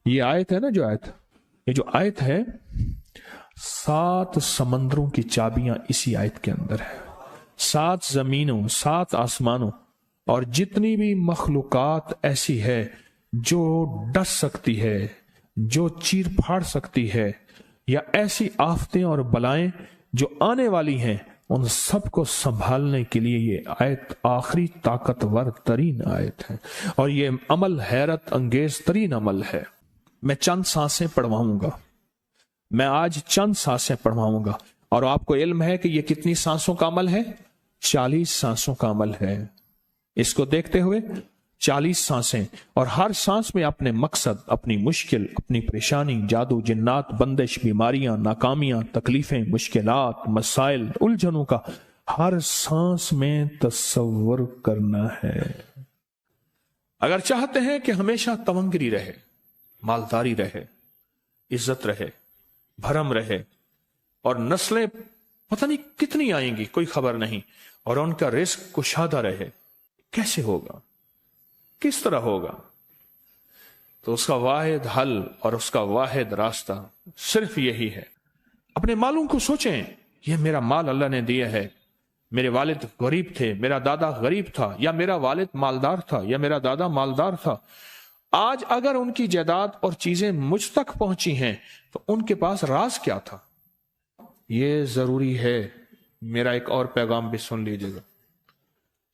ये आयत है ना, जो आयत, ये जो आयत है, 7 समंदरों की चाबियां इसी आयत के अंदर है। 7 जमीनों, 7 आसमानों और जितनी भी मखलूकात ऐसी है जो डस सकती है, जो चीर फाड़ सकती है, या ऐसी आफतें और बलाएं जो आने वाली हैं, उन सब को संभालने के लिए ये आयत आखिरी ताकतवर तरीन आयत है। और ये अमल हैरत अंगेज तरीन अमल है। मैं चंद सांसें पढ़वाऊंगा, मैं आज चंद सांसें पढ़वाऊंगा, और आपको इल्म है कि ये कितनी सांसों का अमल है? 40 सांसों का अमल है। इसको देखते हुए 40 सांसें, और हर सांस में अपने मकसद, अपनी मुश्किल, अपनी परेशानी, जादू, जिन्नात, बंदिश, बीमारियां, नाकामियां, तकलीफें, मुश्किलात, मसाइल, उलझनों का हर सांस में तसव्वुर करना है। अगर चाहते हैं कि हमेशा तवंगरी रहे, मालदारी रहे, इज्जत रहे, भरम रहे, और नस्लें पता नहीं कितनी आएंगी कोई खबर नहीं, और उनका रिस्क कुशादा रहे, कैसे होगा, किस तरह होगा? तो उसका वाहिद हल और उसका वाहिद रास्ता सिर्फ यही है। अपने मालों को सोचें, यह मेरा माल अल्लाह ने दिया है, मेरे वालिद गरीब थे, मेरा दादा गरीब था, या मेरा वालिद मालदार था, या मेरा दादा मालदार था। आज अगर उनकी जायदाद और चीजें मुझ तक पहुंची हैं तो उनके पास राज क्या था? यह जरूरी है। मेरा एक और पैगाम भी सुन लीजिएगा।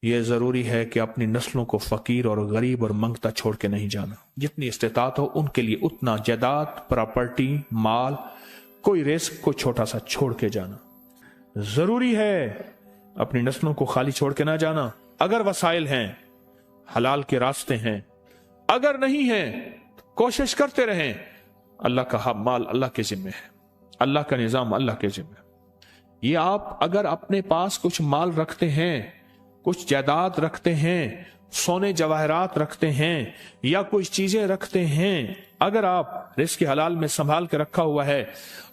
यह जरूरी है कि अपनी नस्लों को फकीर और गरीब और मंगता छोड़ के नहीं जाना। जितनी इस्तेतात हो उनके लिए उतना जायदाद, प्रॉपर्टी, माल, कोई रिस्क को छोटा सा छोड़ के जाना जरूरी है। अपनी नस्लों को खाली छोड़ के ना जाना। अगर वसाइल हैं, हलाल के रास्ते हैं, अगर नहीं हैं तो कोशिश करते रहें। अल्लाह का माल अल्लाह के जिम्मे है, अल्लाह का निजाम अल्लाह के जिम्मे। ये आप अगर अपने पास कुछ माल रखते हैं, कुछ जायदाद रखते हैं, सोने जवाहरात रखते हैं, या कुछ चीजें रखते हैं, अगर आप रिस्क हलाल में संभाल के रखा हुआ है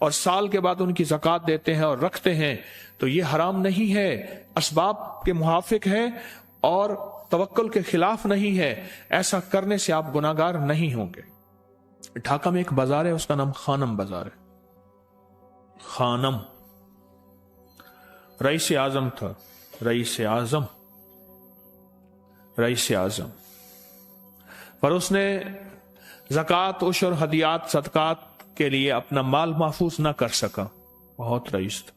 और साल के बाद उनकी ज़कात देते हैं और रखते हैं, तो ये हराम नहीं है, असबाब के मुआफिक है और तवक्कुल के खिलाफ नहीं है। ऐसा करने से आप गुनाहगार नहीं होंगे। ढाका में एक बाजार है, उसका नाम खानम बाजार है। खानम रईस आजम था, रईस आजम, रईस आजम, पर उसने ज़कात, उशर, हदियात, सदकात के लिए अपना माल महफूज ना कर सका। बहुत रईस था।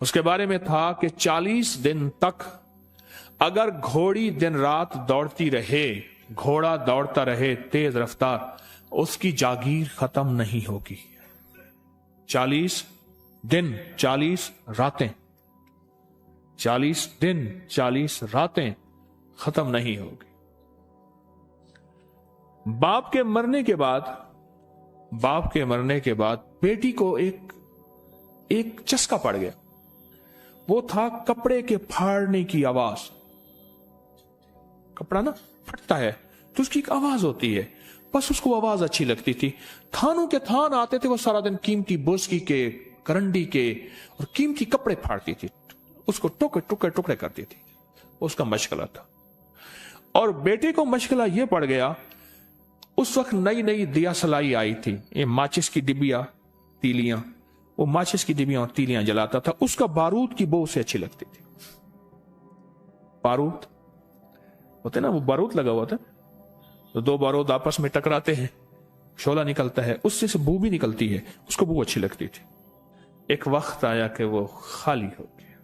उसके बारे में था कि 40 दिन तक अगर घोड़ी दिन रात दौड़ती रहे, घोड़ा दौड़ता रहे तेज रफ्तार, उसकी जागीर खत्म नहीं होगी। 40 दिन 40 रातें, 40 दिन 40 रातें खत्म नहीं होगी। बाप के मरने के बाद बेटी को एक चस्का पड़ गया। वो था कपड़े के फाड़ने की आवाज। कपड़ा ना फटता है तो उसकी एक आवाज होती है, बस उसको आवाज अच्छी लगती थी। थानों के थान आते थे, वो सारा दिन कीमती बोसकी के, करंडी के और कीमती कपड़े फाड़ती थी, उसको टुकड़े करती थी। उसका मशगला था। और बेटे को मशगला यह पड़ गया, उस वक्त नई नई दिया सलाई आई थी, ये माचिस की डिबिया, तीलियां, वो माचिस की डिबियां और तीलियां जलाता था। उसका बारूद की बो उसे अच्छी लगती थी। बारूद होते ना, वो बारूद लगा हुआ था, तो 2 बारूद आपस में टकराते हैं, शोला निकलता है, उससे से बू भी निकलती है, उसको बू अच्छी लगती थी। एक वक्त आया कि वो खाली हो गया।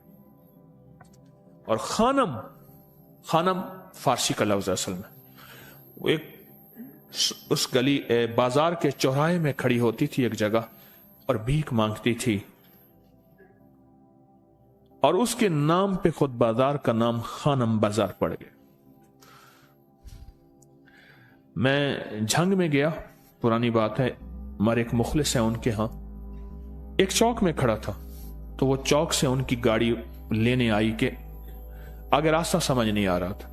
और खानम फारसी का लफ्ज असल में, वो एक उस गली बाजार के चौराहे में खड़ी होती थी एक जगह और भीख मांगती थी, और उसके नाम पे खुद बाजार का नाम खानम बाजार पड़ गया। मैं झंग में गया, पुरानी बात है, हमारे एक मुखलिस है उनके यहां, एक चौक में खड़ा था, तो वो चौक से उनकी गाड़ी लेने आई कि आगे रास्ता समझ नहीं आ रहा था,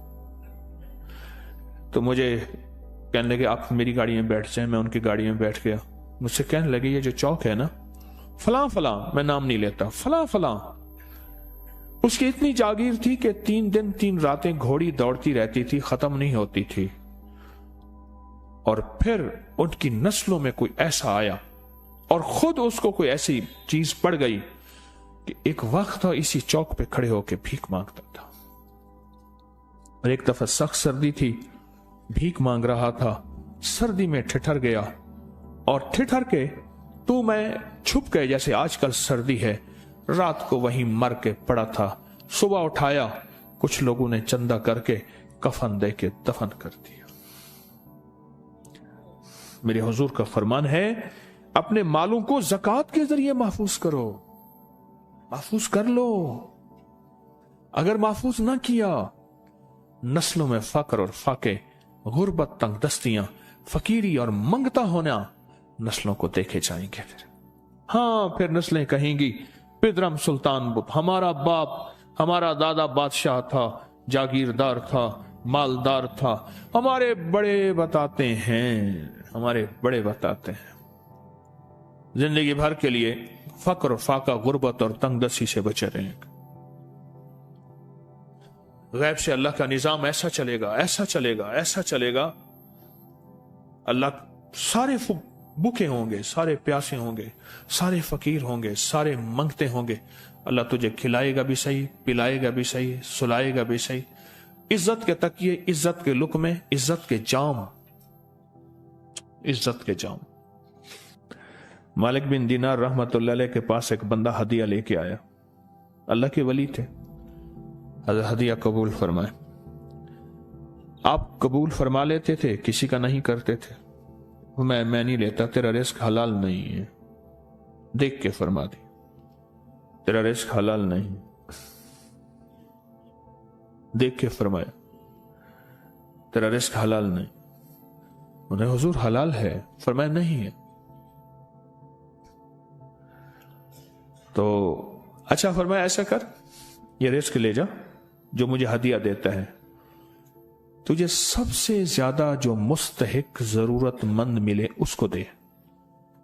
तो मुझे कहने लगे आप मेरी गाड़ी में बैठ जाएं। मैं उनकी गाड़ी में बैठ गया। मुझसे कहने लगे ये जो चौक है ना, फलां फलां, मैं नाम नहीं लेता, फलां फलां, उसकी इतनी जागीर थी कि 3 दिन 3 रातें घोड़ी दौड़ती रहती थी, खत्म नहीं होती थी। और फिर उनकी नस्लों में कोई ऐसा आया और खुद उसको कोई ऐसी चीज पड़ गई कि एक वक्त था इसी चौक पे खड़े होकर भीख मांगता था। और एक दफा सख्त सर्दी थी, भीख मांग रहा था, सर्दी में ठिठर गया और ठिठर के तू मैं छुप गए, जैसे आजकल सर्दी है। रात को वहीं मर के पड़ा था। सुबह उठाया, कुछ लोगों ने चंदा करके कफन दे के दफन कर दिया। मेरे हुजूर का फरमान है, अपने मालों को ज़कात के जरिए महफूज करो, महफूज कर लो। अगर महफूज ना किया, नस्लों में फक्र और फाके, गुर्बत, तंगदस्तियां, फकीरी और मंगता होना नस्लों को देखे जाएंगे। फिर नस्लें कहेंगी, पिदरम सुल्तान बुत, हमारा बाप, हमारा दादा बादशाह था, जागीरदार था, मालदार था, हमारे बड़े बताते हैं, हमारे बड़े बताते हैं। जिंदगी भर के लिए फक्र, फाका, गुर्बत और तंगदस्ती से बचे रहेंगे। गैब से अल्लाह का निजाम ऐसा चलेगा, ऐसा चलेगा, ऐसा चलेगा। अल्लाह सारे भूखे होंगे, सारे प्यासे होंगे, सारे फकीर होंगे, सारे मंगते होंगे। अल्लाह तुझे खिलाएगा भी सही, पिलाएगा भी सही, सुलाएगा भी सही। इज्जत के तकिए, इज्जत के लुक़मे, इज्जत के जाम, इज्जत के जाम। मालिक बिन दीनार रहमतुल्लाह अलैह के पास एक बंदा हदिया लेके आया। अल्लाह के वली थे। हदिया कबूल फरमाए। आप कबूल फरमा लेते थे, किसी का नहीं करते थे। मैं नहीं लेता, तेरा रिस्क हलाल नहीं है। देख के फरमा दी, तेरा रिस्क हलाल नहीं। देख के फरमाया, तेरा रिस्क हलाल नहीं। उन्हें हुजूर हलाल है, फरमाया नहीं है। तो अच्छा फरमाया, ऐसा कर, ये रिस्क ले जा जो मुझे हदिया देता है। तुझे सबसे ज्यादा जो मुस्तहिक, जरूरतमंद मिले उसको दे।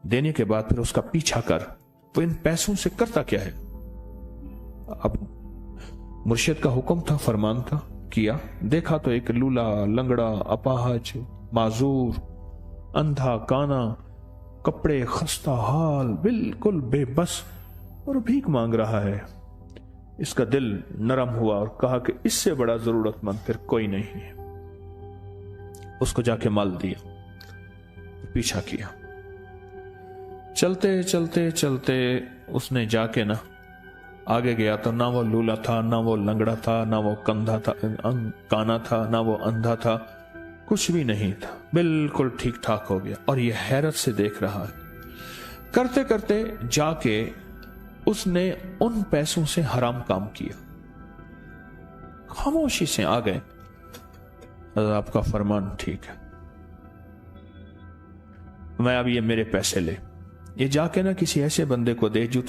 देने के बाद फिर उसका पीछा कर। वो इन पैसों से करता क्या है? अब मुर्शिद का हुक्म था, फरमान था, किया। देखा तो एक लूला, लंगड़ा, अपाहज, माजूर, अंधा, काना, कपड़े खस्ता हाल, बिल्कुल बेबस, और भीख मांग रहा है। इसका दिल नरम हुआ और कहा कि इससे बड़ा जरूरतमंद फिर कोई नहीं है। उसको जाके माल दिया, पीछा किया। चलते चलते चलते उसने जाके ना आगे गया तो ना वो लूला था, ना वो लंगड़ा था, ना वो कंधा था, काना था, ना वो अंधा था, कुछ भी नहीं था, बिल्कुल ठीक ठाक हो गया। और ये हैरत से देख रहा है। करते करते जाके उसने उन पैसों से हराम काम किया। खामोशी से आ गए, आपका फरमान ठीक है, मैं अब ये मेरे पैसे ले, ये जाके ना किसी ऐसे बंदे को दे जो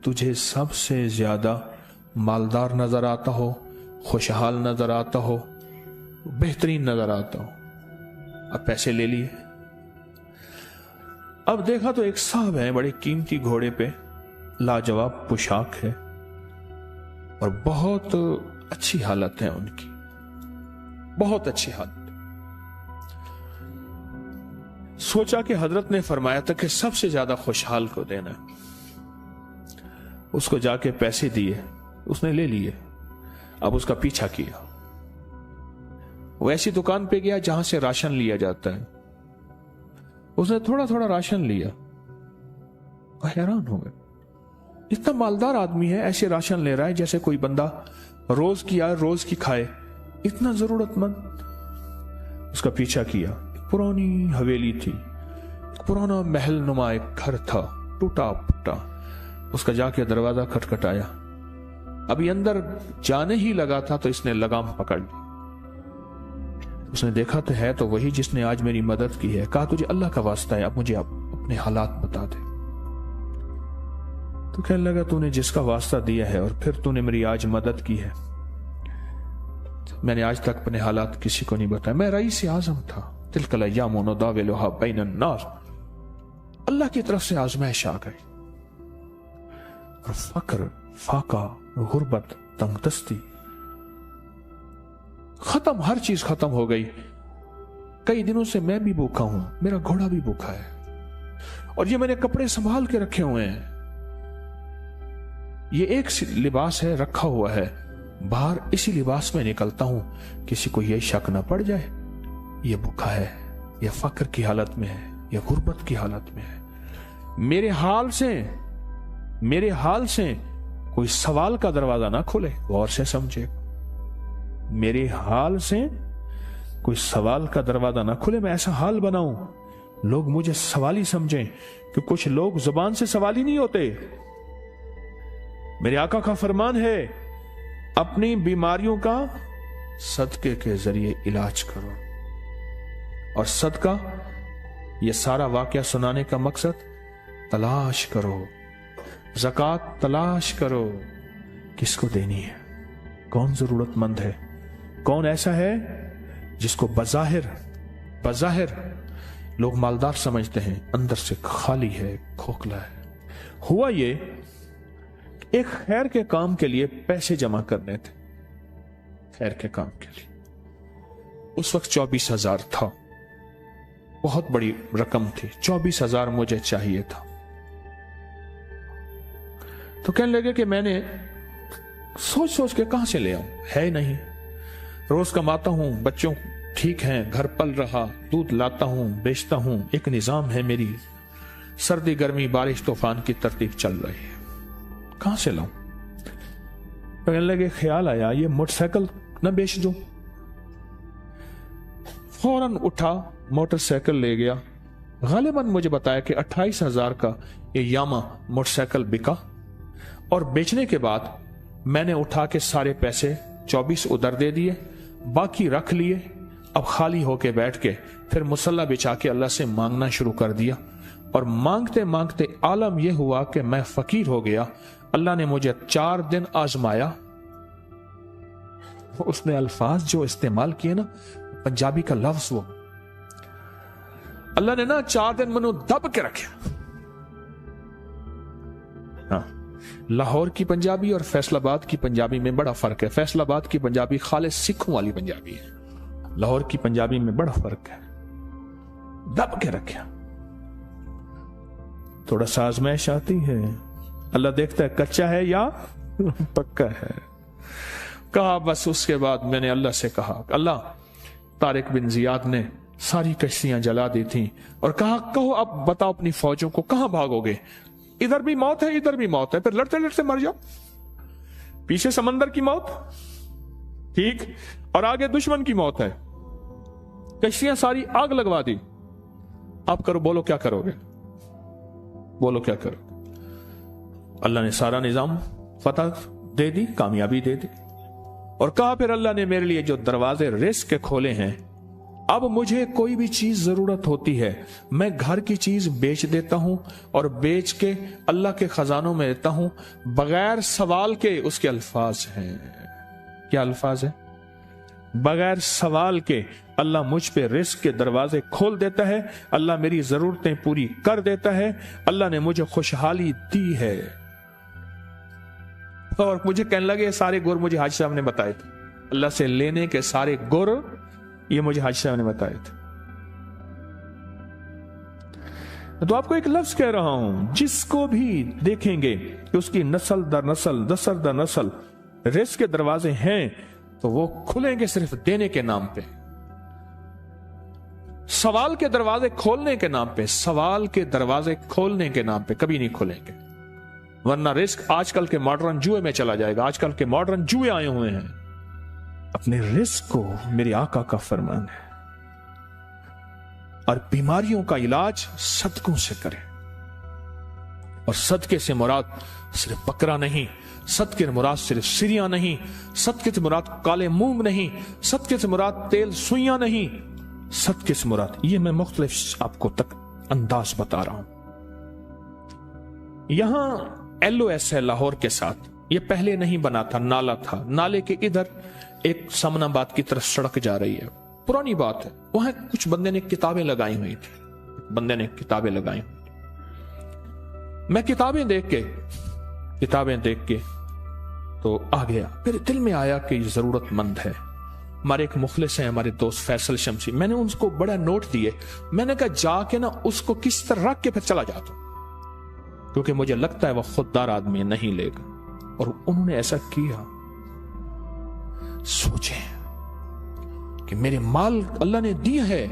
तुझे सबसे ज्यादा मालदार नजर आता हो, खुशहाल नजर आता हो, बेहतरीन नजर आता हो। अब पैसे ले लिए। अब देखा तो एक साहब है, बड़े कीमती घोड़े पे, लाजवाब पोशाक है और बहुत अच्छी हालत है उनकी, बहुत अच्छी हालत। सोचा कि हजरत ने फरमाया था कि सबसे ज्यादा खुशहाल को देना। उसको जाके पैसे दिए, उसने ले लिए। अब उसका पीछा किया। वो ऐसी दुकान पे गया जहां से राशन लिया जाता है। उसने थोड़ा थोड़ा राशन लिया। हैरान हो गए, इतना मालदार आदमी है, ऐसे राशन ले रहा है जैसे कोई बंदा रोज की आए रोज की खाए, इतना जरूरतमंद। उसका पीछा किया। पुरानी हवेली थी, पुराना महल नुमा एक घर था, टूटा फूटा। उसका जाके दरवाजा खटखटाया। अभी अंदर जाने ही लगा था तो इसने लगाम पकड़ ली। उसने देखा तो है तो वही जिसने आज मेरी मदद की है। कहा तुझे अल्लाह का वास्ता है, अब मुझे अपने हालात बता दे। तो कहने लगा तूने जिसका वास्ता दिया है और फिर तूने मेरी आज मदद की है। मैंने आज तक अपने हालात किसी को नहीं बताया। मैं रईस आजम था। तिलकल अय्यामु नुदाविलुहा बैनन नास। अल्लाह की तरफ से आजमाइश आ गई और फक्र, फाका, गुर्बत, तंगदस्ती खत्म, हर चीज खत्म हो गई। कई दिनों से मैं भी भूखा हूं, मेरा घोड़ा भी भूखा है, और ये मैंने कपड़े संभाल के रखे हुए हैं, ये एक लिबास है रखा हुआ है, बाहर इसी लिबास में निकलता हूं, किसी को यह शक ना पड़ जाए ये भूखा है, यह फक्र की हालत में है, यह गुर्बत की हालत में है। मेरे हाल से कोई सवाल का दरवाजा ना खोले, गौर से समझे। मेरे हाल से कोई सवाल का दरवाजा ना खुले, मैं ऐसा हाल बनाऊं लोग मुझे सवाली समझें, कि कुछ लोग जुबान से सवाली नहीं होते। मेरे आका का फरमान है, अपनी बीमारियों का सदके के जरिए इलाज करो। और सदका, यह सारा वाकया सुनाने का मकसद, तलाश करो, ज़कात तलाश करो, किसको देनी है, कौन जरूरतमंद है, कौन ऐसा है जिसको बज़ाहिर लोग मालदार समझते हैं, अंदर से खाली है, खोखला है। हुआ ये, एक खैर के काम के लिए पैसे जमा करने थे, खैर के काम के लिए। उस वक्त 24,000 था, बहुत बड़ी रकम थी, 24,000 मुझे चाहिए था। तो कहने लगे कि मैंने सोच के कहां से ले आऊं, है नहीं, रोज कमाता हूं, बच्चों ठीक हैं, घर पल रहा, दूध लाता हूं, बेचता हूं, एक निजाम है मेरी, सर्दी गर्मी बारिश तूफान की तरतीब चल रही है, कहां से लाऊं। तो कहने लगे, ख्याल आया ये मोटरसाइकिल न बेच दूं। फौरन उठा, मोटरसाइकिल ले गया। गालिबन मुझे बताया कि 28,000 का ये यामा मोटरसाइकिल बिका, और बेचने के बाद मैंने उठा के सारे पैसे 24 उधर दे दिए, बाकी रख लिए। अब खाली होके बैठ के फिर मुसल्ला बिछा के अल्लाह से मांगना शुरू कर दिया, और मांगते मांगते आलम यह हुआ कि मैं फकीर हो गया। अल्लाह ने मुझे 4 दिन आजमाया। उसने अल्फाज जो इस्तेमाल किए ना, पंजाबी का लफ्ज, वो अल्लाह ने ना 4 दिन मनु दब के रखे। हाँ, लाहौर की पंजाबी और फैसलाबाद की पंजाबी में बड़ा फर्क है। फैसलाबाद की पंजाबी खालिस सिखों वाली पंजाबी है, लाहौर की पंजाबी में बड़ा फर्क है। दब के रखे, थोड़ा सा आजमाइश आती है, अल्लाह देखता है कच्चा है या पक्का है। कहा बस, उसके बाद मैंने अल्लाह से कहा, अल्लाह, तारिक बिन जियाद ने सारी कश्तियां जला दी थी, और कहा कहो अब बताओ अपनी फौजों को कहां भागोगे, इधर भी मौत है इधर भी मौत है, फिर लड़ते लड़ते मर जाओ, पीछे समंदर की मौत ठीक, और आगे दुश्मन की मौत है, कश्तियां सारी आग लगवा दी, आप करो, बोलो क्या करोगे, बोलो क्या करोगे। अल्लाह ने सारा निजाम फतह दे दी, कामयाबी दे दी, और कहा फिर अल्लाह ने मेरे लिए जो दरवाजे रिस्क के खोले हैं, अब मुझे कोई भी चीज जरूरत होती है, मैं घर की चीज बेच देता हूं, और बेच के अल्लाह के खजानों में देता हूं बगैर सवाल के। उसके अल्फाज हैं, क्या अल्फाज है, बगैर सवाल के अल्लाह मुझ पे रिस्क के दरवाजे खोल देता है, अल्लाह मेरी जरूरतें पूरी कर देता है, अल्लाह ने मुझे खुशहाली दी है। और मुझे कहने लगे सारे गुर मुझे हाजी साहब ने बताए थे, अल्लाह से लेने के सारे गुर ये मुझे हाजी साहब ने बताए थे। तो आपको एक लफ्ज कह रहा हूं, जिसको भी देखेंगे कि उसकी नस्ल दर नस्ल, दसर दर नस्ल रिस्क के दरवाजे हैं, तो वो खुलेंगे सिर्फ देने के नाम पे, सवाल के दरवाजे खोलने के नाम पे, सवाल के दरवाजे खोलने के नाम पे कभी नहीं खुलेंगे। वरना रिस्क आजकल के मॉडर्न जुए में चला जाएगा। आजकल के मॉडर्न जुए आए हुए हैं। अपने रिस्क को मेरे आका का फरमान है, और बीमारियों का इलाज सदकों से करें। और सदके से मुराद सिर्फ बकरा नहीं, सदके से मुराद सिर्फ सिरिया नहीं, सदके से मुराद काले मूंग नहीं, सदके से मुराद तेल सुइयां नहीं, सदके से मुराद, ये मैं मुख्तलिफ आपको तक अंदाज बता रहा हूं। यहां LOS है लाहौर के साथ, ये पहले नहीं बना था, नाला था, नाले के इधर एक समनाबाद की तरफ सड़क जा रही है, पुरानी बात है। वहां कुछ बंदे ने किताबें लगाई हुई थी, बंदे ने किताबें लगाई हुई थी। मैं किताबें देख के तो आ गया, फिर दिल में आया कि जरूरतमंद है, ہمارے ایک مخلص ہیں ہمارے دوست فیصل شمسی، میں نے ان کو بڑا نوٹ دیے، میں نے کہا جا کے نا اس کو کس طرح رکھ کے پھر چلا جاتا ہوں، کیونکہ مجھے لگتا ہے وہ خوددار آدمی نہیں لے گا، اور انہوں نے ایسا کیا۔ سوچیں کہ میرے مال اللہ نے دی ہے،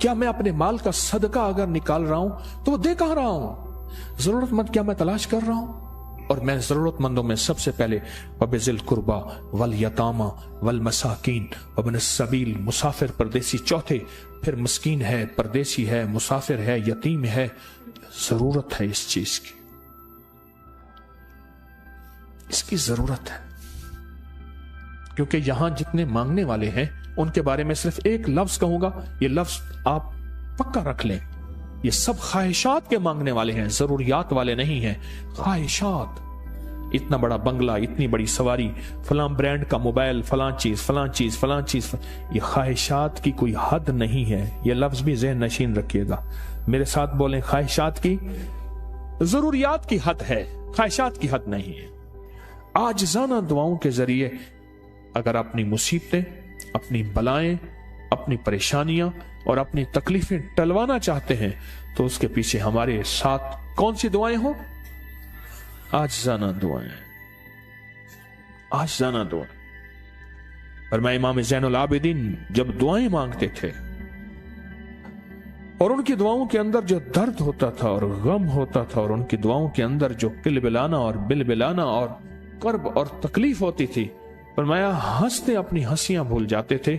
کیا میں اپنے مال کا صدقہ اگر نکال رہا ہوں تو وہ دے کہاں رہا ہوں؟ ضرورت مند کیا میں تلاش کر رہا ہوں؟ اور میں ضرورت مندوں میں سب سے پہلے وَبِذِي الْقُرْبَى وَالْيَتَامَى وَالْمَسَاكِينِ وَابْنِ السَّبِيلِ، مسافر پردیسی چوتھے، پھر مسکین ہے، پردیسی ہے، مسافر ہے، یتیم ہے۔ ضرورت ہے اس چیز کی، اس کی ضرورت ہے، کیونکہ یہاں جتنے مانگنے والے ہیں ان کے بارے میں صرف ایک لفظ کہوں گا، یہ لفظ آپ پکا رکھ لیں، یہ سب خواہشات کے مانگنے والے ہیں، ضروریات والے نہیں ہیں، خواہشات۔ اتنا بڑا بنگلہ، اتنی بڑی سواری، فلاں برانڈ کا موبائل، فلاں چیز فلاں چیز فلاں چیز، یہ خواہشات کی کوئی حد نہیں ہے، یہ لفظ بھی ذہن نشین رکھیے گا، میرے ساتھ بولیں، خواہشات کی، ضروریات کی حد ہے، خواہشات کی حد نہیں ہے۔ عاجزانہ دعاؤں کے ذریعے اگر اپنی مصیبتیں، اپنی بلائیں، اپنی پریشانیاں اور اپنی تکلیفیں ٹلوانا چاہتے ہیں تو اس کے پیچھے ہمارے ساتھ کون سی دعائیں ہوں؟ عاجزانہ دعائیں، عاجزانہ دعائیں۔ اور میں امام زین العابدین جب دعائیں مانگتے تھے اور ان کی دعاؤں کے اندر جو درد ہوتا تھا اور غم ہوتا تھا، اور ان کی دعاؤں کے اندر جو کلبلانا اور بلبلانا اور کرب اور تکلیف ہوتی تھی، فرمایا ہنستے اپنی ہنسیاں بھول جاتے تھے،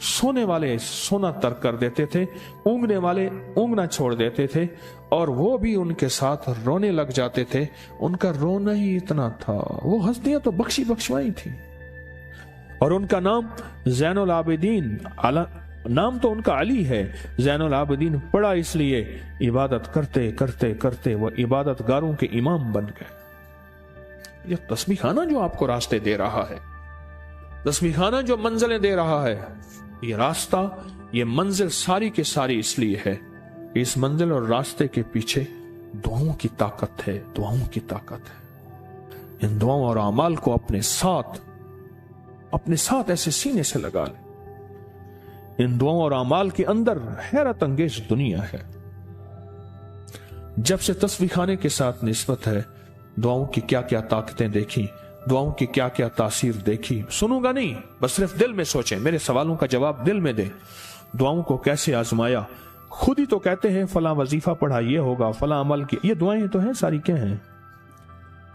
سونے والے سونا ترک کر دیتے تھے، اونگنے والے اونگنا چھوڑ دیتے تھے، اور وہ بھی ان کے ساتھ رونے لگ جاتے تھے۔ ان کا رونا ہی اتنا تھا، وہ ہنسیاں تو بخشی بخشوائی تھی، اور ان کا نام زین العابدین، نام تو ان کا علی ہے، زین العابدین پڑا اس لیے عبادت کرتے کرتے کرتے وہ عبادت گاروں کے امام بن گئے۔ یہ تسبیح خانہ جو آپ کو راستے دے رہا ہے، تسبیح خانہ جو منزلیں دے رہا ہے، یہ راستہ، یہ منزل ساری کے ساری اس لیے ہے کہ اس منزل اور راستے کے پیچھے دعاؤں کی طاقت ہے، دعاؤں کی طاقت ہے۔ ان دعاؤں اور اعمال کو اپنے ساتھ ایسے سینے سے لگا لیں۔ ان دعاؤں اور اعمال کے اندر حیرت انگیز دنیا ہے۔ جب سے تسبیح خانے کے ساتھ نسبت ہے، دعاؤں کی کیا کیا طاقتیں دیکھی، دعاؤں کی کیا کیا تاثیر دیکھی۔ سنوں گا نہیں، بس صرف دل میں سوچیں، میرے سوالوں کا جواب دل میں دیں۔ دعاؤں کو کیسے آزمایا، خود ہی تو کہتے ہیں فلاں وظیفہ پڑھا یہ ہوگا، فلاں عمل کی، یہ دعائیں تو ہیں، ساری کیا ہیں؟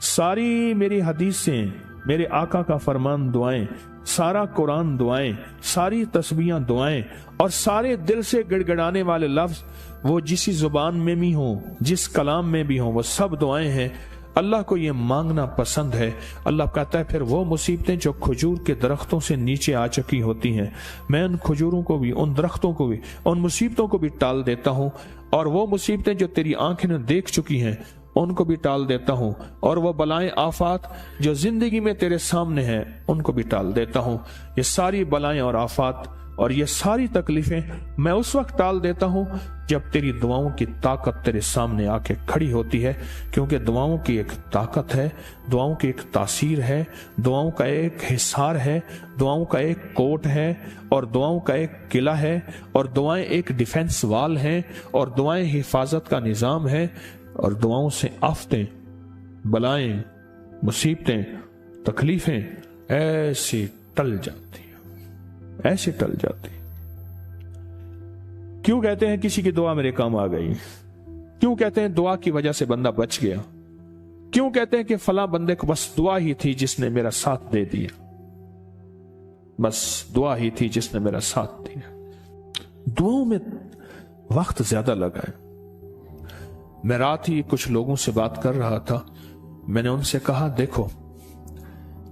ساری میری حدیثیں، میرے آقا کا فرمان دعائیں، سارا قرآن دعائیں، ساری تسبیحاں دعائیں، اور سارے دل سے گڑ گڑانے والے لفظ وہ جسی زبان میں بھی ہوں، جس کلام میں بھی ہوں، وہ سب دعائیں ہیں۔ اللہ کو یہ مانگنا پسند ہے۔ اللہ کہتا ہے پھر وہ مصیبتیں جو کھجور کے درختوں سے نیچے آ چکی ہوتی ہیں، میں ان کھجوروں کو بھی، ان درختوں کو بھی، ان مصیبتوں کو بھی ٹال دیتا ہوں، اور وہ مصیبتیں جو تیری آنکھیں نے دیکھ چکی ہیں ان کو بھی ٹال دیتا ہوں، اور وہ بلائیں آفات جو زندگی میں تیرے سامنے ہیں ان کو بھی ٹال دیتا ہوں۔ یہ ساری بلائیں اور آفات اور یہ ساری تکلیفیں میں اس وقت ٹال دیتا ہوں جب تیری دعاؤں کی طاقت تیرے سامنے آ کے کھڑی ہوتی ہے، کیونکہ دعاؤں کی ایک طاقت ہے، دعاؤں کی ایک تاثیر ہے، دعاؤں کا ایک حصار ہے، دعاؤں کا ایک کوٹ ہے، اور دعاؤں کا ایک قلعہ ہے، اور دعائیں ایک ڈیفنس وال ہیں، اور دعائیں حفاظت کا نظام ہے، اور دعاؤں سے آفتیں، بلائیں، مصیبتیں، تکلیفیں ایسی ٹل جاتی ہیں، ایسے ٹل جاتی۔ کیوں کہتے ہیں کسی کی دعا میرے کام آ گئی؟ کیوں کہتے ہیں دعا کی وجہ سے بندہ بچ گیا؟ کیوں کہتے ہیں کہ فلاں بندے کو بس دعا ہی تھی جس نے میرا ساتھ دے دیا، بس دعا ہی تھی جس نے میرا ساتھ دیا؟ دعاؤں میں وقت زیادہ لگا ہے۔ میں رات ہی کچھ لوگوں سے بات کر رہا تھا، میں نے ان سے کہا دیکھو،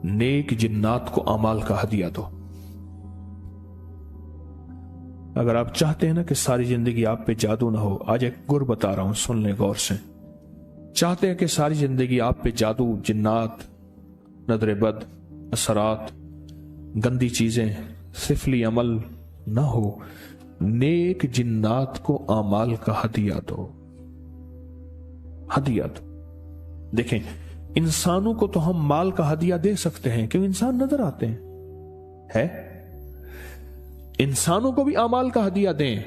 نیک جنات کو اعمال کا ہدیہ دو۔ اگر آپ چاہتے ہیں نا کہ ساری زندگی آپ پہ جادو نہ ہو، آج ایک گر بتا رہا ہوں، سن لیں غور سے۔ چاہتے ہیں کہ ساری زندگی آپ پہ جادو، جنات، نظر بد، اثرات، گندی چیزیں، سفلی عمل نہ ہو، نیک جنات کو اعمال کا ہدیہ دو، ہدیہ دو۔ دیکھیں، انسانوں کو تو ہم مال کا ہدیہ دے سکتے ہیں، کیوں؟ انسان نظر آتے ہیں، ہے इंसानों को भी अमाल का हदिया दें,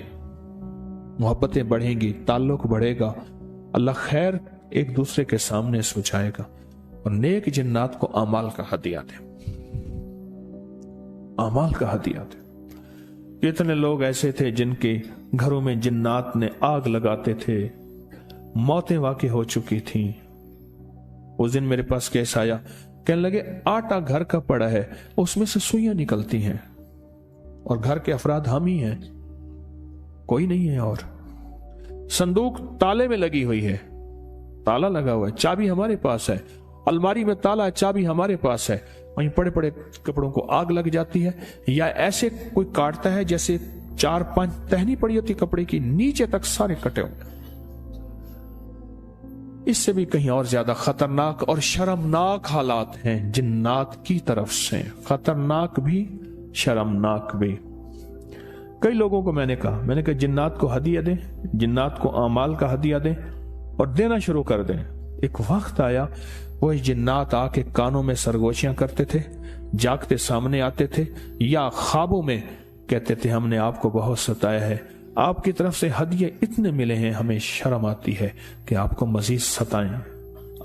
मोहब्बतें बढ़ेंगी, ताल्लुक बढ़ेगा, अल्लाह खैर एक दूसरे के सामने सुझाएगा। और नेक जिन्नात को अमाल का हदिया दें, अमाल का हदिया दें। कितने लोग ऐसे थे जिनके घरों में जिन्नात ने आग लगाते थे, मौतें वाक़ई हो चुकी थी। उस दिन मेरे पास केस आया, कहने लगे आटा घर का पड़ा है, उसमें से सुइयां निकलती हैं और घर के अफराद हम ही हैं, कोई नहीं है। और संदूक ताले में लगी हुई है, ताला लगा हुआ है, चाबी हमारे पास है, अलमारी में ताला, चाबी हमारे पास है, वहीं पड़े पड़े कपड़ों को आग लग जाती है। या ऐसे कोई काटता है जैसे 4-5 टहनी पड़ी होती कपड़े की, नीचे तक सारे कटे हुए। इससे भी कहीं और ज्यादा खतरनाक और शर्मनाक हालात हैं जिन्नात की तरफ से, खतरनाक भी शर्मनाक भी। कई लोगों को मैंने कहा जिन्नात को हदिया दें, जिन्नात को अमाल का हदिया दें और देना शुरू कर दें। एक वक्त आया वही जिन्नात आके कानों में सरगोशियां करते थे, जागते सामने आते थे या ख्वाबों में कहते थे हमने आपको बहुत सताया है, आपकी तरफ से हदिये इतने मिले हैं, हमें शर्म आती है कि आपको मजीद सताएं,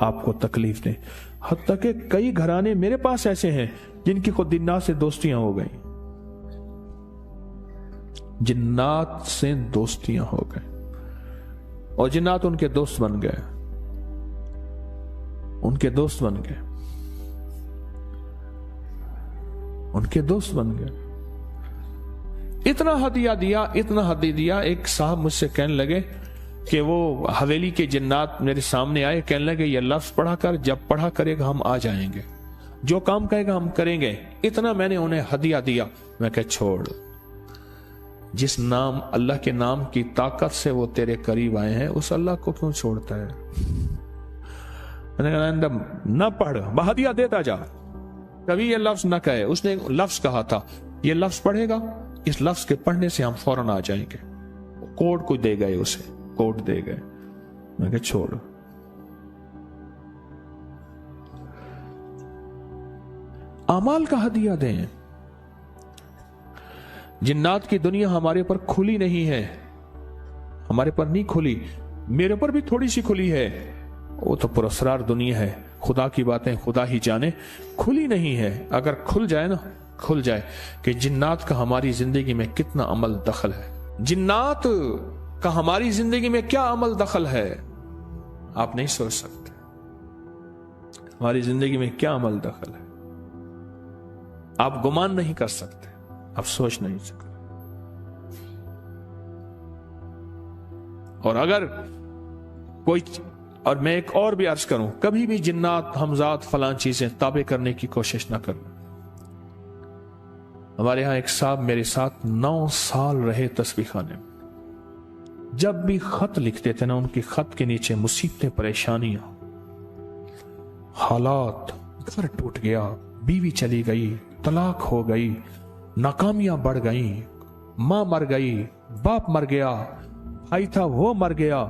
आपको तकलीफ दें। हत्ता कि कई घराने मेरे पास ऐसे हैं जिनकी खुद जिन्नात से दोस्तियां हो गई, जिन्नात से दोस्तियां हो गई और जिन्नात उनके दोस्त बन गए, उनके दोस्त बन गए, उनके दोस्त बन गए। इतना हदिया दिया, इतना हदिया दिया। एक साहब मुझसे कहने लगे कि वो हवेली के जिन्नात मेरे सामने आए, कहने लगे ये लफ्ज पढ़ा कर, जब पढ़ा करेगा हम आ जाएंगे, जो काम कहेगा हम करेंगे। इतना मैंने उन्हें हदिया दिया। मैं कह छोड़, जिस नाम अल्लाह के नाम की ताकत से वो तेरे करीब आए हैं, उस अल्लाह को क्यों छोड़ता है? मैंने कहा न पढ़, बहदिया देता जा, कभी ये लफ्ज न कहे। उसने लफ्ज कहा था, ये लफ्ज पढ़ेगा, इस लफ्ज के पढ़ने से हम फौरन आ जाएंगे। कोड को दे गए, उसे कोड दे गए। मैं कहा छोड़। अमाल का हदिया दें। जिन्नात की दुनिया हमारे पर खुली नहीं है, हमारे पर नहीं खुली, मेरे पर भी थोड़ी सी खुली है। वो तो पुरस्रार दुनिया है, खुदा की बातें खुदा ही जाने, खुली नहीं है। अगर खुल जाए ना, खुल जाए कि जिन्नात का हमारी जिंदगी में कितना अमल दखल है, जिन्नात का हमारी जिंदगी में क्या अमल दखल है, आप नहीं सोच सकते। हमारी जिंदगी में क्या अमल दखल है, आप गुमान नहीं कर सकते, आप सोच नहीं सकते। और अगर कोई, और मैं एक और भी अर्ज करूं, कभी भी जिन्नात, हमजात, फलां चीजें ताबे करने की कोशिश ना करना। हमारे यहां एक साहब मेरे साथ 9 साल रहे तस्बीह खाने में। जब भी खत लिखते थे ना, उनके खत के नीचे मुसीबतें, परेशानियां, हालात, घर टूट गया, बीवी चली गई, तलाक हो गई, नाकामियां बढ़ गई, मां मर गई, बाप मर गया, भाई था वो मर गया।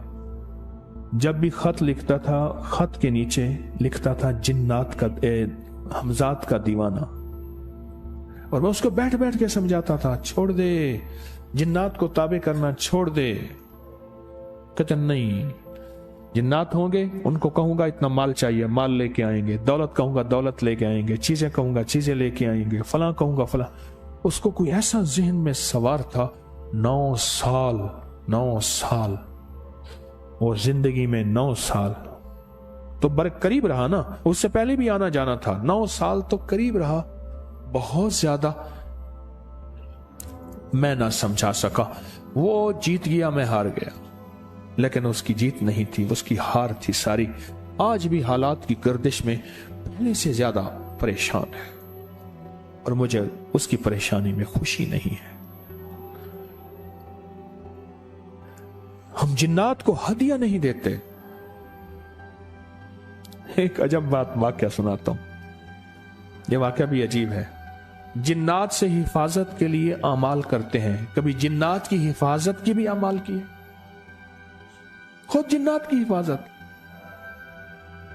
जब भी खत लिखता था, खत के नीचे लिखता था जिन्नात का, हमजात का दीवाना। और मैं उसको बैठ बैठ के समझाता था, छोड़ दे, जिन्नात को ताबे करना छोड़ दे। कहते नहीं, जिन्नात होंगे, उनको कहूंगा इतना माल चाहिए, माल लेके आएंगे, दौलत कहूंगा दौलत लेके आएंगे, चीजें कहूंगा चीजें लेके आएंगे, फलां कहूंगा फलां। उसको कोई ऐसा जहन में सवार था। 9 साल और जिंदगी में 9 साल तो करीब रहा ना, उससे पहले भी आना जाना था। 9 साल तो करीब रहा, बहुत ज्यादा मैं ना समझा सका। वो जीत गया, मैं हार गया, लेकिन उसकी जीत नहीं थी, उसकी हार थी सारी। आज भी हालात की गर्दिश में पहले से ज्यादा परेशान है और मुझे उसकी परेशानी में खुशी नहीं है। हम जिन्नात को हदिया नहीं देते। एक अजब बात वाकया सुनाता हूं, यह वाकया भी अजीब है। जिन्नात से हिफाजत के लिए अमाल करते हैं, कभी जिन्नात की हिफाजत की भी अमाल की है, खुद जिन्नात की हिफाजत,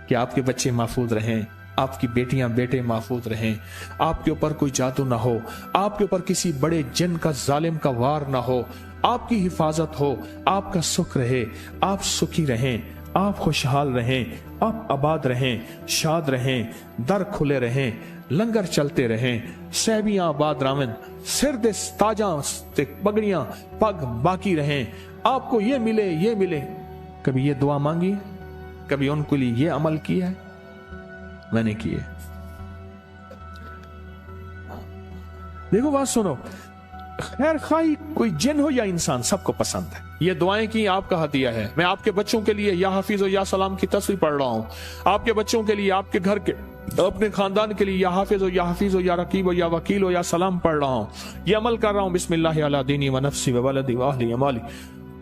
कि आपके बच्चे महफूज रहें, आपकी बेटियां बेटे महफूज रहें, आपके ऊपर कोई जादू ना हो, आपके ऊपर किसी बड़े जिन का जालिम का वार ना हो, आपकी हिफाजत हो, आपका सुख रहे, आप सुखी रहें, आप खुशहाल रहें, आप आबाद रहें, शाद रहें, दर खुले रहें, लंगर चलते रहें, सहबियां आबाद रावन, सिर दे ताजा पगड़ियां पग बाकी रहें, आपको ये मिले ये मिले। कभी ये दुआ मांगी, कभी उनके लिए ये अमल किया है? मैंने किए। देखो बात सुनो, खैर खाई कोई जिन हो या इंसान, सबको पसंद है। ये दुआएं की आपका हदिया है। मैं आपके बच्चों के लिए या हाफिज या सलाम की तस्वीर पढ़ रहा हूं, आपके बच्चों के लिए, आपके घर के, अपने खानदान के लिए या हाफिज हो या हफीज हो या रकीब हो या वकील हो या सलाम पढ़ रहा हूं, ये अमल कर रहा हूं। बिस्मिल्लाह अला दीनी व नफ्सी व वलदी व अहली अमाली,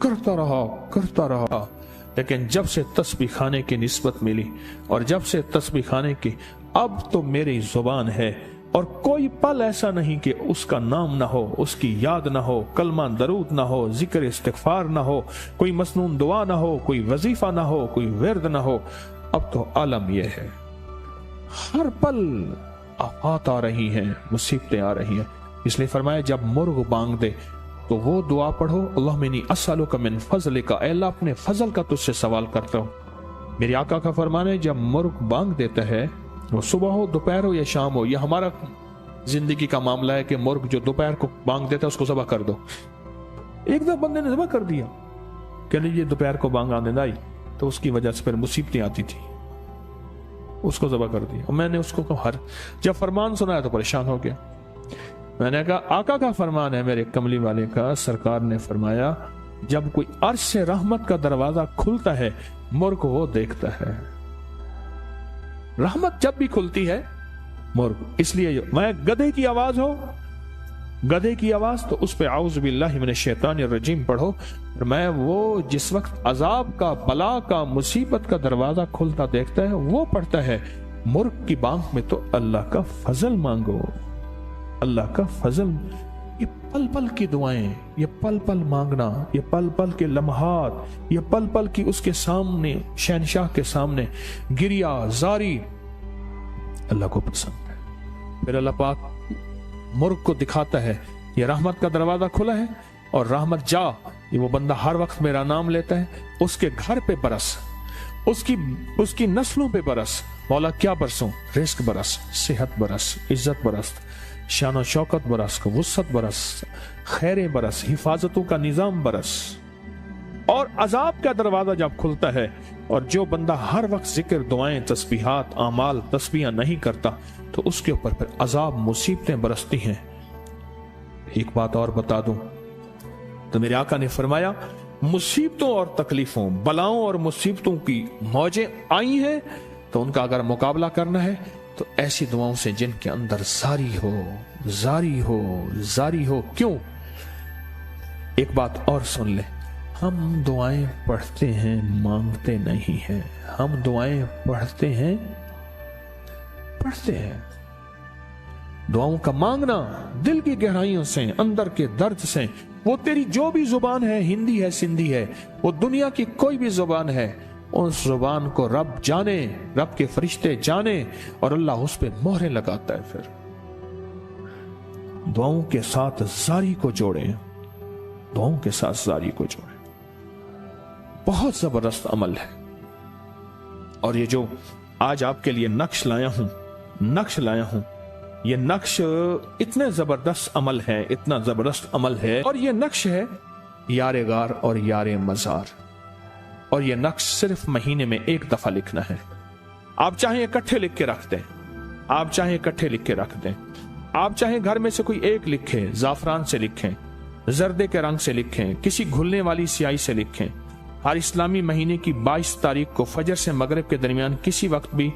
करता रहा। लेकिन जब से तस्बीह खाने की निस्बत मिली और जब से तस्बीह खाने की अब तो मेरी जुबान है और कोई पल ऐसा नहीं कि उसका नाम ना हो, उसकी याद ना हो, कलमा दरूद ना हो, जिक्र इस्तिगफार ना हो, कोई मसनून दुआ ना हो, कोई वजीफा ना हो, कोई विर्द ना हो। अब तो आलम यह है, हर पल आफत आ रही हैं, मुसीबतें आ रही हैं। इसलिए फरमाया जब मुर्ग बांग दे तो वो दुआ पढ़ो, अल्लाहुम्मा इन्नी अस्अलुका मिन फज़लिका, अल्लाह अपने फजल का तुझसे सवाल करता हूँ। मेरे आका का फरमान है जब मुर्ग बांग देता है, वो सुबह हो, दोपहर हो या शाम हो, या हमारा जिंदगी का मामला है कि मुर्ग जो दोपहर को बांग देता है उसको ज़बह कर दो। एक दफा बंदे ने ज़बह कर दिया, कह लीजिए दोपहर को बांग आने आई तो उसकी वजह से फिर मुसीबतें आती थी, उसको ज़बह कर दिया। और मैंने उसको कहा, जब फरमान सुनाया तो परेशान हो गया। मैंने कहा आका का फरमान है, मेरे कमली वाले का, सरकार ने फरमाया जब कोई अर्श से रहमत का दरवाजा खुलता है, मुर्ग वो देखता है। रहमत जब भी खुलती है मुर्ग, इसलिए मैं गधे की आवाज हो, गधे की आवाज, तो उस पे आउज़ बिल्लाहि मिनश शैतानिर रजीम पढ़ो। और मैं वो जिस वक्त अजाब का, बला का, मुसीबत का दरवाजा खुलता देखता है वो पढ़ता है। मुर्ग की बांग में तो अल्लाह का फजल मांगो, अल्लाह का फजल। ये पल पल की दुआएं, ये पल पल मांगना, ये पल पल के लम्हात, ये पल पल की उसके सामने, शहनशाह के सामने गिरिया जारी, अल्लाह को पसंद है। फिर अल्लाह पाक मुर्ग को दिखाता है ये रहमत का दरवाजा खुला है और रहमत जा, ये वो बंदा हर वक्त मेरा नाम लेता है, उसके घर पे बरस, उसकी नस्लों पे बरस। मौला क्या बरसों? रिस्क बरस, सेहत बरस, इज्जत बरस, शान और शौकत बरस, वुसअत बरस, खैरें बरस, हिफाजतों का निजाम बरस। और अजाब का दरवाजा जब खुलता है और जो बंदा हर वक्त जिक्र, दुआएं, तस्बीहात, आमाल, तस्बीहां नहीं करता तो उसके ऊपर फिर अजाब, मुसीबतें बरसती हैं। एक बात और बता दूं, तो मेरे आका ने फरमाया मुसीबतों और तकलीफों, बलाओं और मुसीबतों की मौजें आई हैं तो उनका अगर मुकाबला करना है तो ऐसी दुआओं से जिनके अंदर जारी हो, जारी हो, जारी हो। क्यों? एक बात और सुन ले, हम दुआएं पढ़ते हैं, मांगते नहीं हैं। हम दुआएं पढ़ते हैं, दुआओं का मांगना दिल की गहराइयों से, अंदर के दर्द से। वो तेरी जो भी जुबान है, हिंदी है, सिंधी है, वो दुनिया की कोई भी जुबान है, उस जुबान को रब जाने, रब के फरिश्ते जाने और अल्लाह उस पे मोहरें लगाता है। फिर दुआओं के साथ जारी को जोड़ें, दुआओं के साथ जारी को जोड़ें। बहुत जबरदस्त अमल है। और ये जो आज आपके लिए नक्श लाया हूं, ये नक्श इतने जबरदस्त अमल है, इतना जबरदस्त अमल है। और ये नक्श है यारे गार और यारे मजार। और ये नक्श सिर्फ महीने में एक दफा लिखना है। आप चाहे इकट्ठे लिख के रख दें, आप चाहे इकट्ठे लिख के रख दें, आप चाहे घर में से कोई एक लिखे, जाफरान से लिखें, जर्दे के रंग से लिखें, किसी घुलने वाली स्याही से लिखें। हर इस्लामी महीने की 22 तारीख को फजर से मगरिब के दरमियान किसी वक्त भी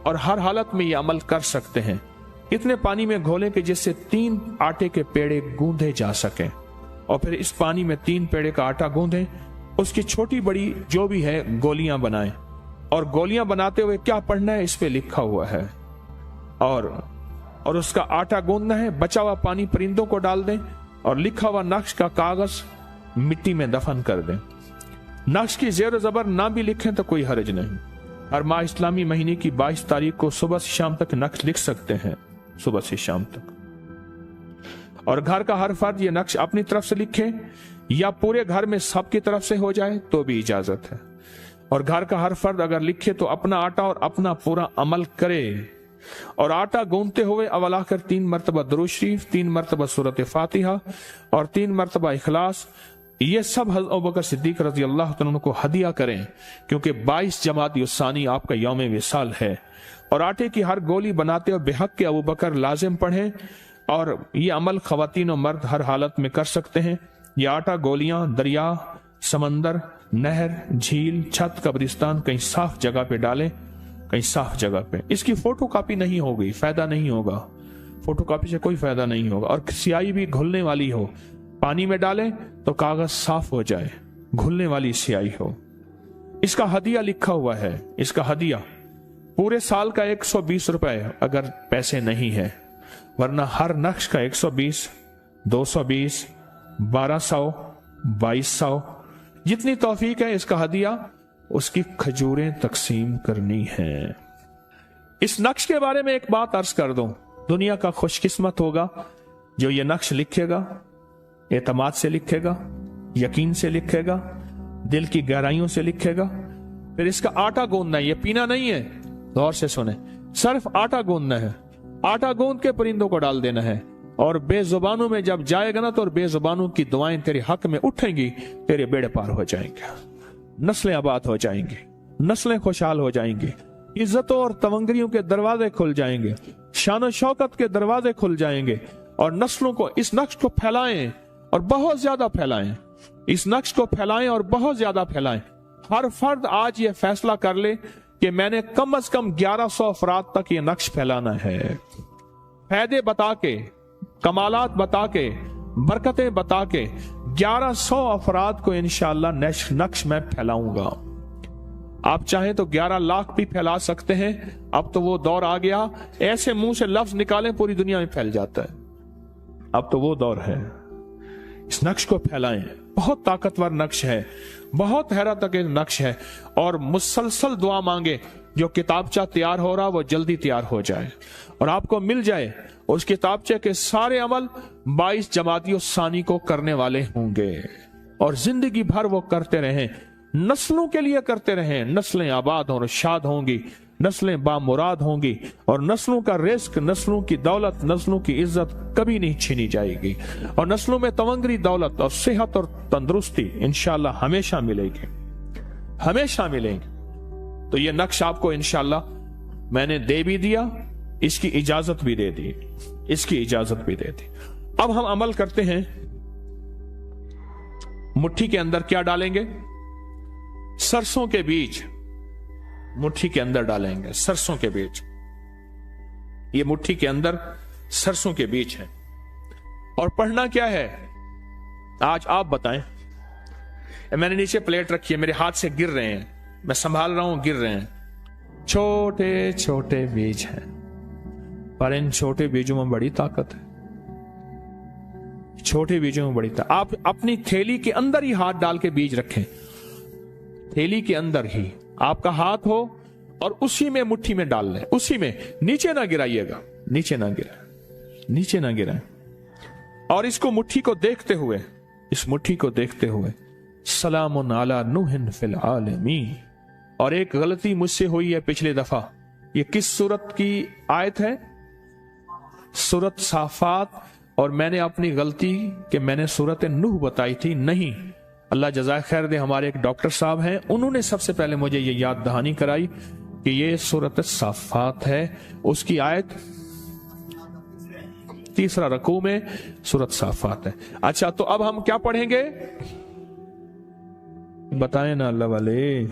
और हर हालत में ये अमल कर सकते हैं। इतने पानी में घोलें कि जिससे 3 आटे के पेड़े गूंधे जा सकें और फिर इस पानी में 3 पेड़े का आटा गूंधें, उसकी छोटी बड़ी जो भी है गोलियां बनाएं और गोलियां बनाते हुए क्या पढ़ना है इस पे लिखा हुआ है। और उसका आटा गूंदना है, बचा हुआ पानी परिंदों को डाल दें और लिखा हुआ नक्श का कागज मिट्टी में दफन कर दें। नक्श की जेर जबर ना भी लिखें तो कोई हर्ज नहीं, हर माह इस्लामी महीने की 22 तारीख को सुबह से शाम तक नक्श लिख सकते हैं, सुबह से शाम तक। और घर का हर फर्द ये नक्श अपनी तरफ से लिखे या पूरे घर में सबकी तरफ से हो जाए तो भी इजाजत है। और घर का हर फर्द अगर लिखे तो अपना आटा और अपना पूरा अमल करे। और आटा गूंथते हुए अव्वल आखिर 3 मरतबा दुरूद शरीफ, 3 मरतबा सूरत फातिहा और 3 मरतबा इखलास, ये सब हज़रत अबू बकर सिद्दीक रज़ी अल्लाह तआला अन्हु को हदिया करें, क्योंकि 22 जमादी उस्सानी आपका यौम विसाल है। और आटे की हर गोली बनाते हुए बेहक के अबू बकर लाजिम पढ़ें। और ये अमल खवातीन और मर्द हर हालत में कर सकते हैं। ये आटा गोलियां दरिया, समंदर, नहर, झील, छत, कब्रिस्तान, कहीं साफ जगह पे डालें, कहीं साफ जगह पे। इसकी फोटो कॉपी नहीं होगी, फायदा नहीं होगा, फोटो कॉपी से कोई फायदा नहीं होगा। और स्याही भी घुलने वाली हो, पानी में डालें तो कागज साफ हो जाए, घुलने वाली स्याही हो। इसका हदिया लिखा हुआ है, इसका हदिया पूरे साल का 120 रुपए अगर पैसे नहीं है, वरना हर नक्श का 120, 220, 1200, 2200, जितनी तौफीक है इसका हदिया उसकी खजूरें तकसीम करनी है। इस नक्श के बारे में एक बात अर्ज कर दूं, दुनिया का खुशकिस्मत होगा जो ये नक्श लिखेगा, एतमाद से लिखेगा, यकीन से लिखेगा, दिल की गहराइयों से लिखेगा। फिर इसका आटा गूंदना है, ये पीना नहीं है, गौर से सुने, सिर्फ आटा गूंदना है। आटा गूंद के परिंदों को डाल देना है। और बेजुबानों में जब जाएगा ना तो बेजुबानों की दुआएं तेरे हक में उठेंगी, तेरे बेड़े पार हो जाएंगे, नस्लें आबाद हो जाएंगी, नस्लें खुशहाल हो जाएंगी, इज्जतों और तवंगरियों के दरवाजे खुल जाएंगे, शान शौकत के दरवाजे खुल जाएंगे। और नस्लों को इस नक्श को फैलाएं और बहुत ज्यादा फैलाएं, इस नक्श को फैलाएं और बहुत ज्यादा फैलाएं। हर फर्द आज ये फैसला कर ले कि मैंने कम से कम 1100 अफराद तक ये नक्श फैलाना है। फायदे बता के, कमालात बता के, बरकतें बता के 1100 अफराद को इंशाअल्लाह नक्श में फैलाऊंगा। आप चाहें तो 11 लाख भी फैला सकते हैं। अब तो वो दौर आ गया, ऐसे मुंह से लफ्ज निकालें पूरी दुनिया में फैल जाता है। अब तो वो दौर है, इस नक्श को फैलाएं। बहुत ताकतवर नक्श है, बहुत हैरत अंगेज नक्श है। और मुसलसल दुआ मांगे, जो किताबचा तैयार हो रहा वो जल्दी तैयार हो जाए और आपको मिल जाए। उस किताबचे के सारे अमल 22 जमाती सानी को करने वाले होंगे और जिंदगी भर वो करते रहें, नस्लों के लिए करते रहें। नस्लें आबाद और शाद होंगी, नस्लें बामुराद होंगी और नस्लों का रिस्क, नस्लों की दौलत, नस्लों की इज्जत कभी नहीं छीनी जाएगी। और नस्लों में तवंगरी दौलत और सेहत और तंदुरुस्ती इंशाअल्लाह हमेशा मिलेगी, हमेशा मिलेगी। तो ये नक्श आपको इंशाअल्लाह मैंने दे भी दिया, इसकी इजाजत भी दे दी, इसकी इजाजत भी दे दी। अब हम अमल करते हैं। मुट्ठी के अंदर क्या डालेंगे? सरसों के बीज मुट्ठी के अंदर डालेंगे, सरसों के बीज। ये मुट्ठी के अंदर सरसों के बीज हैं। और पढ़ना क्या है आज आप बताएं। मैंने नीचे प्लेट रखी है, मेरे हाथ से गिर रहे हैं, मैं संभाल रहा हूं, गिर रहे हैं। छोटे छोटे बीज हैं, पर इन छोटे बीजों में बड़ी ताकत है। छोटे बीजों में बड़ी ताकत। आप अपनी थैली के अंदर ही हाथ डाल के बीज रखें, थैली के अंदर ही आपका हाथ हो और उसी में मुट्ठी में डाल लें, उसी में। नीचे ना गिराइएगा, नीचे ना गिराए, नीचे ना गिराए। और इसको मुट्ठी को देखते हुए, इस मुट्ठी को देखते हुए सलामुन अला नूहिन फिल आलमीन। और एक गलती मुझसे हुई है पिछले दफा। ये किस सूरत की आयत है? सूरत साफात। और मैंने अपनी गलती कि मैंने सूरत नूह बताई थी, नहीं। अल्लाह जज़ाए खैर दे, हमारे एक डॉक्टर साहब हैं, उन्होंने सबसे पहले मुझे ये याद दहानी कराई कि ये सूरत साफात है, उसकी आयत 3 रकू में सूरत साफात है। अच्छा, तो अब हम क्या पढ़ेंगे बताएं ना अल्लाह वाले।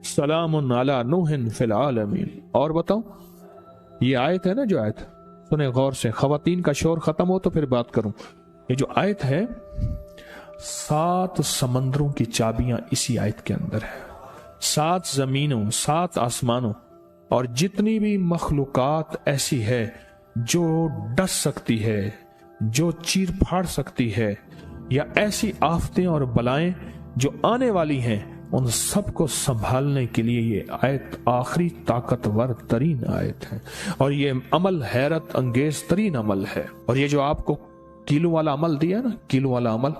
सलामुन अला नूहिन फिल आलमीन। और बताओ, ये आयत है ना, जो आयत सुने गौर से, खवातीन का शोर खत्म हो तो फिर बात करूं। ये जो आयत है, 7 समंदरों की चाबियां इसी आयत के अंदर है। 7 जमीनों, 7 आसमानों और जितनी भी मखलूकात ऐसी है जो डस सकती है, जो चीर फाड़ सकती है, या ऐसी आफतें और बलाएं जो आने वाली हैं, उन सबको संभालने के लिए ये आयत आखिरी ताकतवर तरीन आयत है। और ये अमल हैरत अंगेज तरीन अमल है। और ये जो आपको किलो वाला अमल दिया ना, किलो वाला अमल,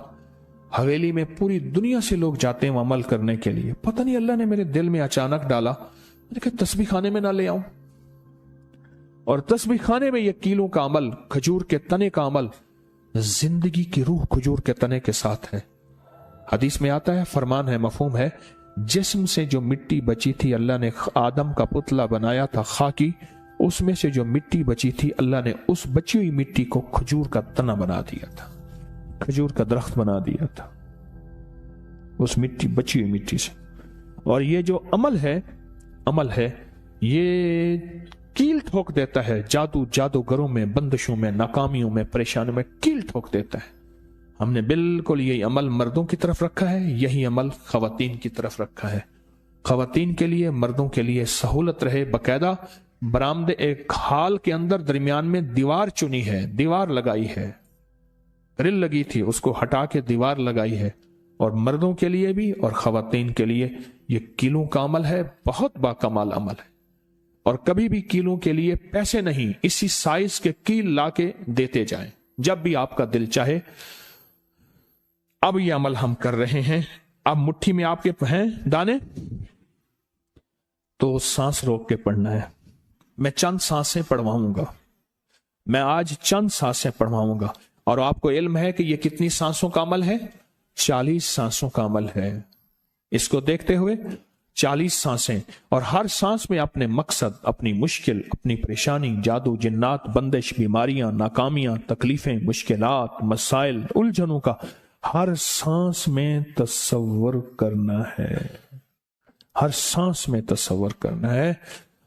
हवेली में पूरी दुनिया से लोग जाते हैं अमल करने के लिए। पता नहीं अल्लाह ने मेरे दिल में अचानक डाला, मैंने कहा तस्बीह खाने में ना ले आऊं। और तस्बीह खाने में ये कीलों का अमल, खजूर के तने का अमल, जिंदगी की रूह खजूर के तने के साथ है। हदीस में आता है, फरमान है, मफहूम है, जिस्म से जो मिट्टी बची थी अल्लाह ने आदम का पुतला बनाया था खाकी, उसमें से जो मिट्टी बची थी अल्लाह ने उस बची हुई मिट्टी को खजूर का तना बना दिया था, खजूर का दरख्त बना दिया था उस मिट्टी, बची हुई मिट्टी से। और ये जो अमल है ये कील ठोक देता है जादूगरों में, बंदिशों में, नाकामियों में, परेशानियों में कील ठोक देता है। हमने बिल्कुल यही अमल मर्दों की तरफ रखा है, यही अमल खवातीन की तरफ रखा है। खवातीन के लिए, मर्दों के लिए सहूलत रहे, बकायदा बरामदे एक हाल के अंदर दरमियान में दीवार चुनी है, दीवार लगाई है, ग्रिल लगी थी उसको हटा के दीवार लगाई है। और मर्दों के लिए भी और खवातीन के लिए ये कीलों का अमल है, बहुत बाकमाल अमल है। और कभी भी कीलों के लिए पैसे नहीं, इसी साइज के कील लाके देते जाएं जब भी आपका दिल चाहे। अब ये अमल हम कर रहे हैं। अब मुट्ठी में आपके हैं दाने, तो सांस रोक के पढ़ना है। मैं चंद सांसें पढ़वाऊंगा, मैं आज चंद सांसें पढ़वाऊंगा। और आपको इल्म है कि ये कितनी सांसों का अमल है? 40 सांसों का अमल है। इसको देखते हुए 40 सांसें, और हर सांस में अपने मकसद, अपनी मुश्किल, अपनी परेशानी, जादू, जिन्नात, बंदिश, बीमारियां, नाकामियां, तकलीफें, मुश्किलात, मसाइल, उलझनों का हर सांस में तसव्वुर करना है। हर सांस में तसव्वुर करना है।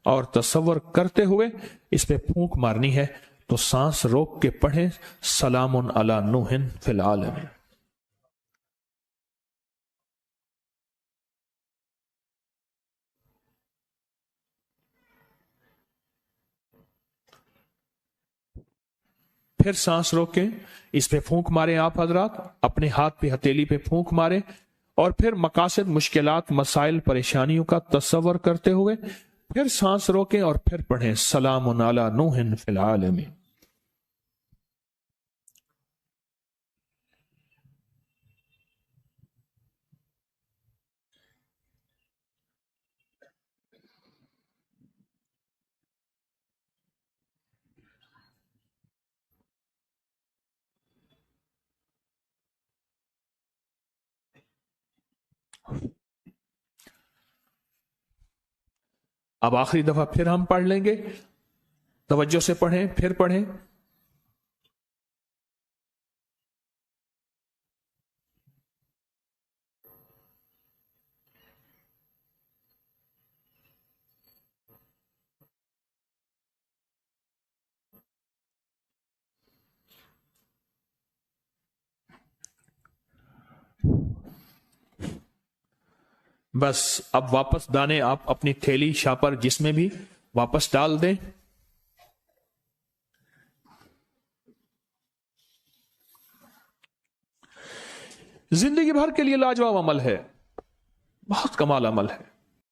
और तसव्वुर करते हुए इस पे फूंक मारनी है। तो सांस रोक के पढ़े, सलामुन अला नूहिन फिल आलमीन। फिर सांस रोके, इस पे फूंक मारे आप हजरात, अपने हाथ पे हथेली पे फूंक मारे। और फिर मकासद, मुश्किलात, मसाइल, परेशानियों का तसव्वुर करते हुए फिर सांस रोके और फिर पढ़ें, सलामुन अला नूहिन फिल आलमीन। अब आखिरी दफा फिर हम पढ़ लेंगे, तवज्जो से पढ़ें, फिर पढ़ें। बस अब वापस दाने आप अपनी थैली, शापर, जिसमें भी वापस डाल दें। जिंदगी भर के लिए लाजवाब अमल है, बहुत कमाल अमल है।